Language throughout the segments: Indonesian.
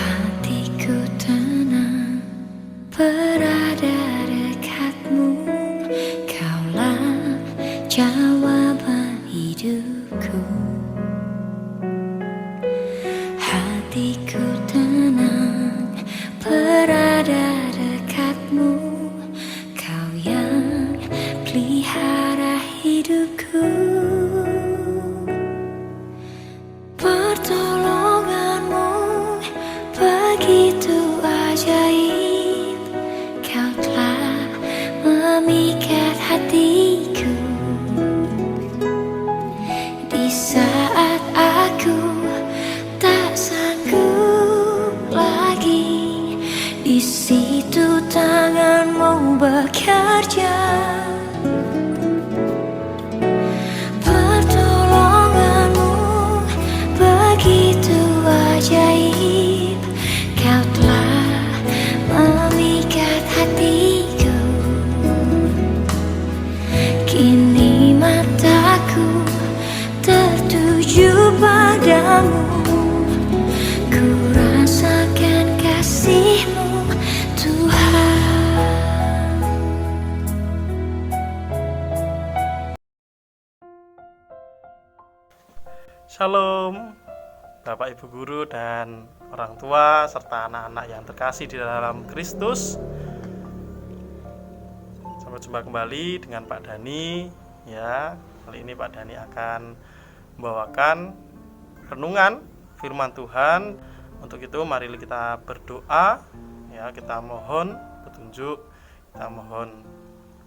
Hatiku tenang berada dekatmu, kaulah jawaban hidupku. Hatiku tenang berada dekatmu, kau yang pelihara hidupku. Pertolonganmu begitu ajaib, kau telah memikat hatiku. Di saat aku tak sanggup lagi, di situ tanganmu bekerja. Pertolonganmu begitu ajaib, kau telah memikat hatiku. Kini mataku tertuju padamu, ku rasakan kasih-Mu, Tuhan. Shalom, Bapak Ibu Guru dan orang tua serta anak-anak yang terkasih di dalam Kristus. Sampai jumpa kembali dengan Pak Dani. Ya, kali ini Pak Dani akan membawakan renungan firman Tuhan. Untuk itu mari kita berdoa. Ya, kita mohon petunjuk, kita mohon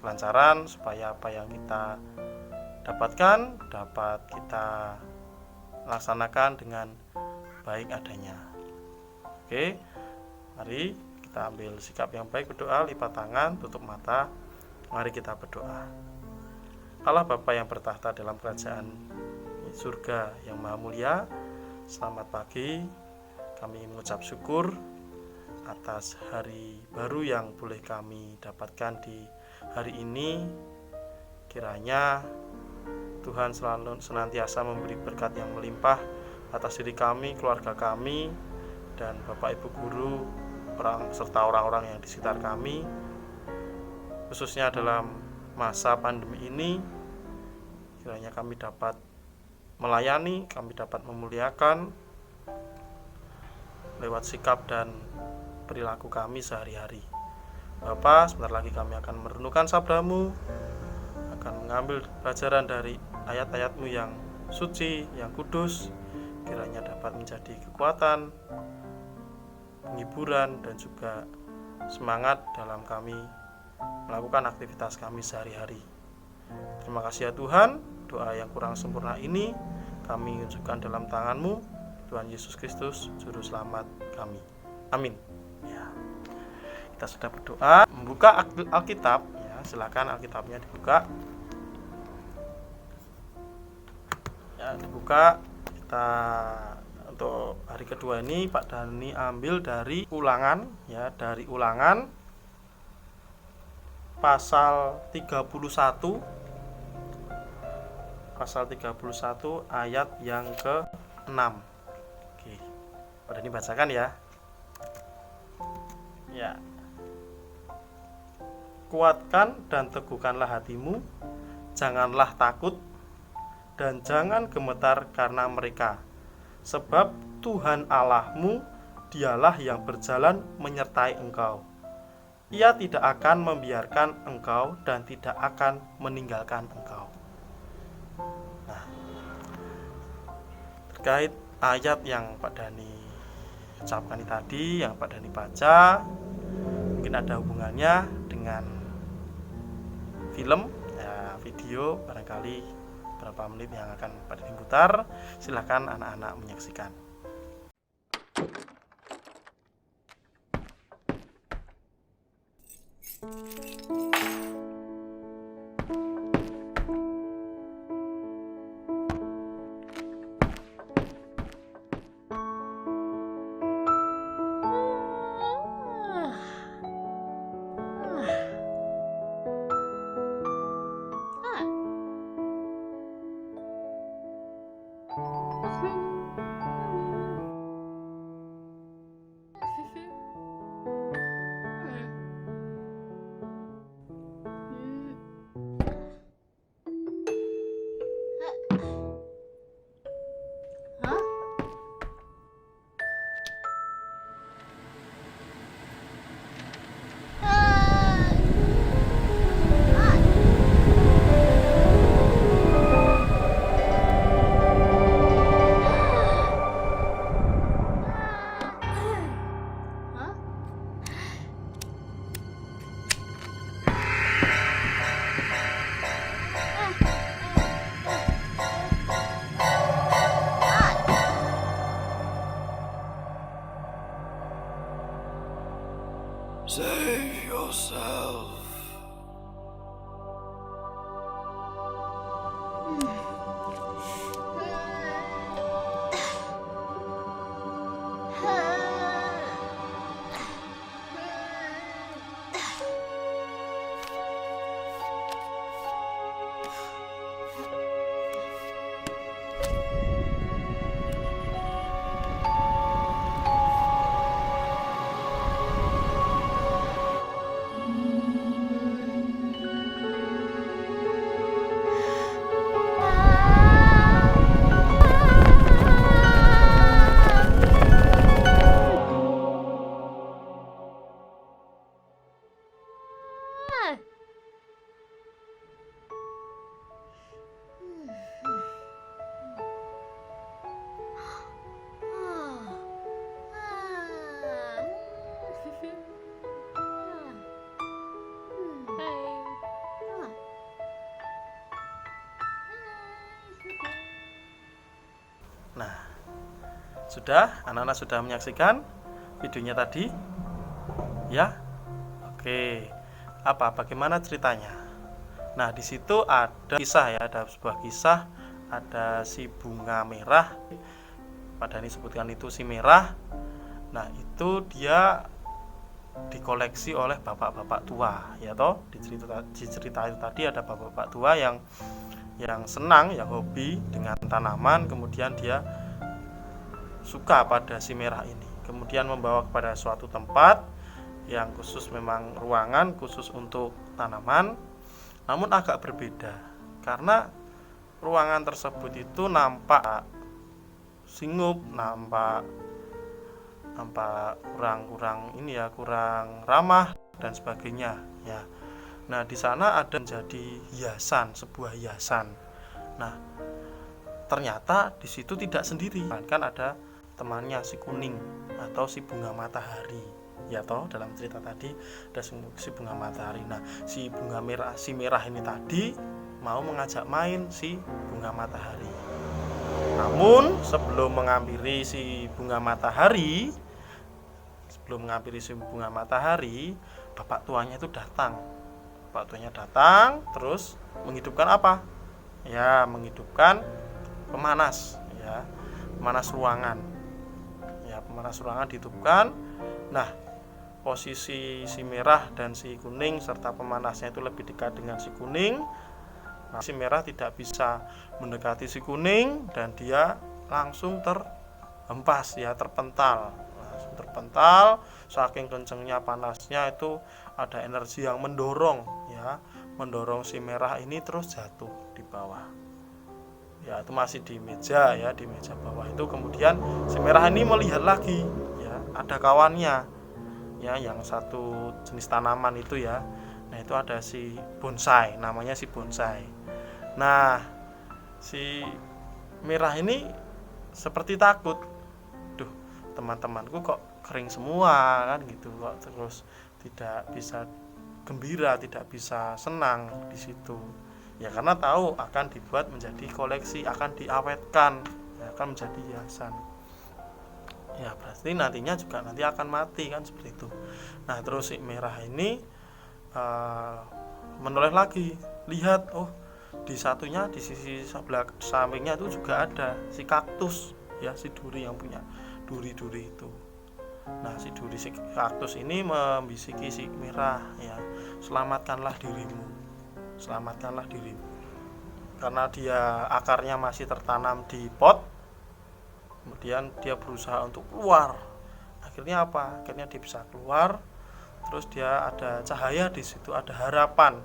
kelancaran supaya apa yang kita dapatkan dapat kita laksanakan dengan baik adanya. Oke, mari kita ambil sikap yang baik, berdoa, lipat tangan, tutup mata. Mari kita berdoa. Allah Bapa yang bertahta dalam kerajaan surga yang maha mulia, selamat pagi. Kami mengucap syukur atas hari baru yang boleh kami dapatkan di hari ini. Kiranya Tuhan selalu senantiasa memberi berkat yang melimpah atas diri kami, keluarga kami, dan Bapak Ibu Guru, serta orang-orang yang di sekitar kami, khususnya dalam masa pandemi ini. Kiranya kami dapat melayani, kami dapat memuliakan lewat sikap dan perilaku kami sehari-hari. Bapak, sebentar lagi kami akan merenungkan sabda-Mu, akan mengambil pelajaran dari ayat-ayat-Mu yang suci, yang kudus. Kiranya dapat menjadi kekuatan, penghiburan, dan juga semangat dalam kami melakukan aktivitas kami sehari-hari. Terima kasih ya Tuhan. Doa yang kurang sempurna ini kami unjukkan dalam tangan-Mu, Tuhan Yesus Kristus, Juru Selamat kami. Amin. Ya. Kita sudah berdoa, membuka Alkitab. Ya, silakan Alkitabnya dibuka. Ya, dibuka. Kita untuk hari kedua ini Pak Dani ambil dari Ulangan, ya, dari Ulangan pasal 31 ayat yang ke-6. Oke. Pak Dani bacakan ya. Ya. Kuatkan dan teguhkanlah hatimu, janganlah takut dan jangan gemetar karena mereka, sebab Tuhan Allahmu, Dialah yang berjalan menyertai engkau. Ia tidak akan membiarkan engkau dan tidak akan meninggalkan engkau. Nah, terkait ayat yang Pak Dani ucapkan tadi, yang Pak Dani baca, mungkin ada hubungannya dengan film, ya, video, barangkali beberapa menit yang akan Pak Dani putar. Silakan anak-anak menyaksikan. Save yourself. Nah, sudah, anak-anak sudah menyaksikan videonya tadi? Ya? Oke. Bagaimana ceritanya? Nah, di situ ada kisah ya, ada sebuah kisah, ada si bunga merah. Pada ini sebutkan itu si merah. Nah, itu dia dikoleksi oleh bapak-bapak tua, ya toh? Di cerita itu tadi ada bapak-bapak tua yang senang, yang hobi dengan tanaman, kemudian dia suka pada si merah ini, kemudian membawa kepada suatu tempat yang khusus, memang ruangan khusus untuk tanaman, namun agak berbeda karena ruangan tersebut itu nampak singup, nampak kurang ramah dan sebagainya ya. Nah, di sana ada menjadi hiasan, sebuah hiasan. Nah, ternyata di situ tidak sendiri, kan ada temannya si kuning atau si bunga matahari. Ya toh, dalam cerita tadi ada si bunga matahari. Nah, si merah ini tadi mau mengajak main si bunga matahari. Namun sebelum menghampiri si bunga matahari, bapak tuanya itu datang. Bapak tuanya datang terus menghidupkan apa? Ya, menghidupkan pemanas ya, pemanas ruangan. Ya, pemanas ruangan dihidupkan. Nah, posisi si merah dan si kuning serta pemanasnya itu lebih dekat dengan si kuning. Nah, si merah tidak bisa mendekati si kuning dan dia langsung terhempas ya, terpental. Saking kencengnya panasnya itu ada energi yang mendorong si merah ini terus jatuh di bawah. Ya, itu masih di meja ya, di meja bawah itu. Kemudian si merah ini melihat lagi ya, ada kawannya ya, yang satu jenis tanaman itu ya. Nah, itu ada si bonsai, namanya si bonsai. Nah, si merah ini seperti takut. Duh, teman-temanku kok kering semua kan gitu, kok terus tidak bisa gembira, tidak bisa senang di situ. Ya, karena tahu akan dibuat menjadi koleksi, akan diawetkan, ya, akan menjadi hiasan. Ya, berarti nantinya juga nanti akan mati kan, seperti itu. Nah, terus si merah ini menoleh lagi, lihat, oh, di satunya, di sisi sebelah sampingnya itu juga ada si kaktus ya, si duri yang punya duri-duri itu. Nah, si kaktus ini membisiki si merah ya, selamatkanlah dirimu, karena dia akarnya masih tertanam di pot. Kemudian dia berusaha untuk keluar. Akhirnya apa? Akhirnya dia bisa keluar. Terus dia ada cahaya di situ, ada harapan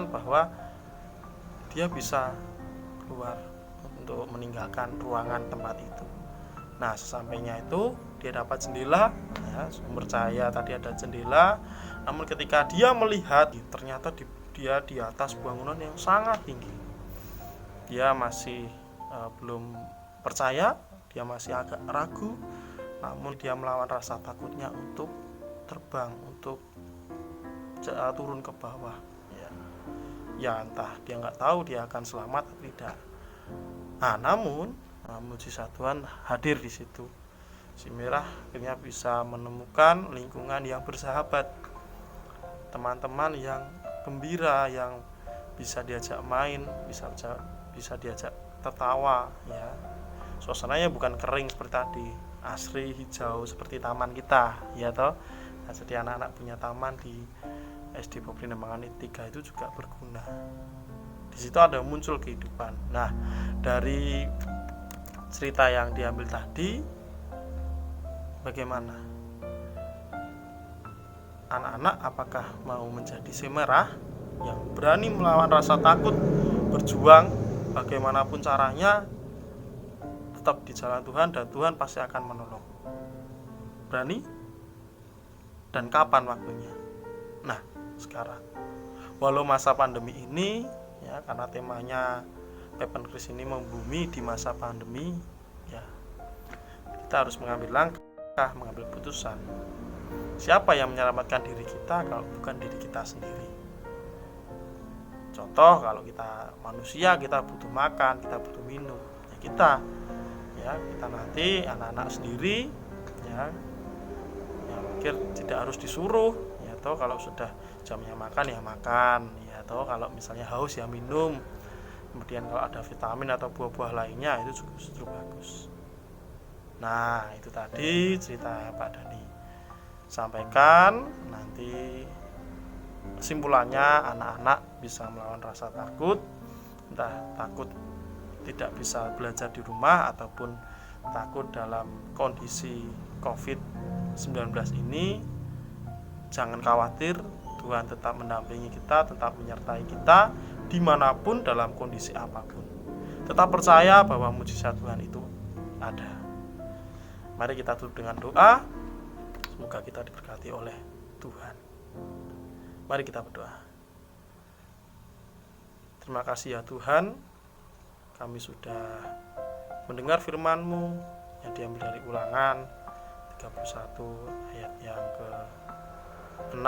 bahwa dia bisa keluar untuk meninggalkan ruangan tempat itu. Nah, sesampainya itu dia dapat jendela ya, sumber cahaya tadi ada jendela. Namun ketika dia melihat, ternyata dia di atas bangunan yang sangat tinggi. Dia masih belum percaya, dia masih agak ragu. Namun dia melawan rasa takutnya untuk terbang, untuk turun ke bawah ya, entah dia nggak tahu dia akan selamat atau tidak. Nah, namun mujizat Tuhan hadir di situ. Si Merah akhirnya bisa menemukan lingkungan yang bersahabat, teman-teman yang gembira, yang bisa diajak main, bisa diajak tertawa ya. Suasananya bukan kering seperti tadi, asri hijau seperti taman kita ya toh. Nah, jadi anak-anak punya taman di SD Popri Dembangan 3 itu juga berguna. Di situ ada muncul kehidupan. Nah, dari cerita yang diambil tadi, bagaimana? Anak-anak apakah mau menjadi si Merah yang berani melawan rasa takut, berjuang bagaimanapun caranya, tetap di jalan Tuhan, dan Tuhan pasti akan menolong? Berani? Dan kapan waktunya? Nah, sekarang. Walau masa pandemi ini ya, karena temanya Pepen Kris ini membumi di masa pandemi ya, kita harus mengambil langkah, mengambil putusan. Siapa yang menyelamatkan diri kita kalau bukan diri kita sendiri? Contoh, kalau kita manusia, kita butuh makan, kita butuh minum, ya kita nanti anak-anak sendiri ya, yang mikir tidak harus disuruh ya toh. Kalau sudah jamnya makan ya makan ya toh, kalau misalnya haus ya minum. Kemudian kalau ada vitamin atau buah-buah lainnya itu justru bagus. Nah, itu tadi cerita Pak Dani sampaikan. Nanti kesimpulannya, anak-anak bisa melawan rasa takut, entah takut tidak bisa belajar di rumah ataupun takut dalam kondisi COVID-19 ini. Jangan khawatir, Tuhan tetap mendampingi kita, tetap menyertai kita dimanapun, dalam kondisi apapun. Tetap percaya bahwa mujizat Tuhan itu ada. Mari kita tutup dengan doa. Semoga kita diberkati oleh Tuhan. Mari kita berdoa. Terima kasih ya Tuhan, kami sudah mendengar firman-Mu yang diambil dari Ulangan 31 ayat yang ke-6.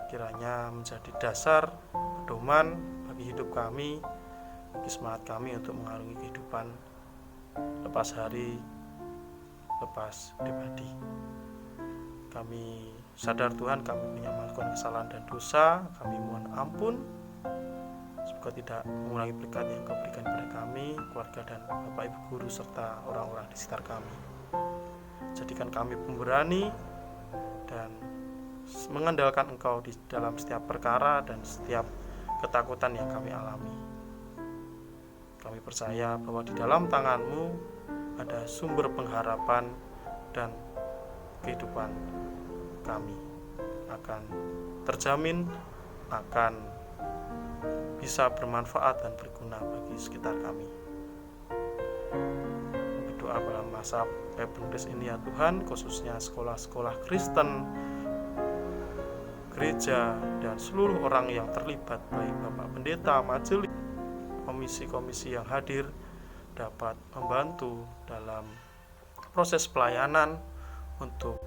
Kiranya menjadi dasar pedoman bagi hidup kami, bagi semangat kami untuk mengarungi kehidupan lepas hari, lepas pribadi. Kami sadar Tuhan, kami punya melakukan kesalahan dan dosa. Kami mohon ampun, semoga tidak mengulangi berkat yang Kau berikan kepada kami, keluarga dan Bapak Ibu guru serta orang-orang di sekitar kami. Jadikan kami pemberani dan mengandalkan Engkau di dalam setiap perkara dan setiap ketakutan yang kami alami. Kami percaya bahwa di dalam tangan-Mu ada sumber pengharapan, dan kehidupan kami akan terjamin, akan bisa bermanfaat dan berguna bagi sekitar kami. Berdoa dalam masa Pepen Kris ini ya Tuhan, khususnya sekolah-sekolah Kristen, gereja, dan seluruh orang yang terlibat, baik Bapak Pendeta, majelis, komisi-komisi yang hadir, dapat membantu dalam proses pelayanan untuk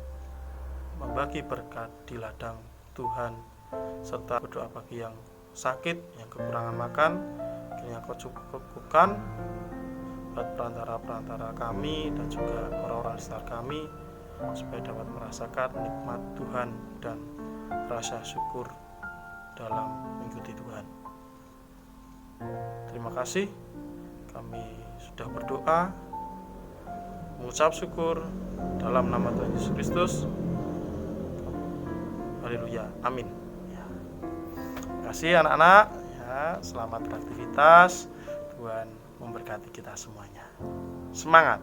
membagi berkat di ladang Tuhan, serta berdoa bagi yang sakit, yang kekurangan makan, kiranya Kau cukupkan buat perantara-perantara kami dan juga orang-orang sekitar kami, supaya dapat merasakan nikmat Tuhan dan rasa syukur dalam mengikuti Tuhan. Terima kasih, kami sudah berdoa, mengucap syukur dalam nama Tuhan Yesus Kristus. Haleluya, amin. Ya. Terima kasih anak-anak. Ya, selamat beraktivitas. Tuhan memberkati kita semuanya. Semangat.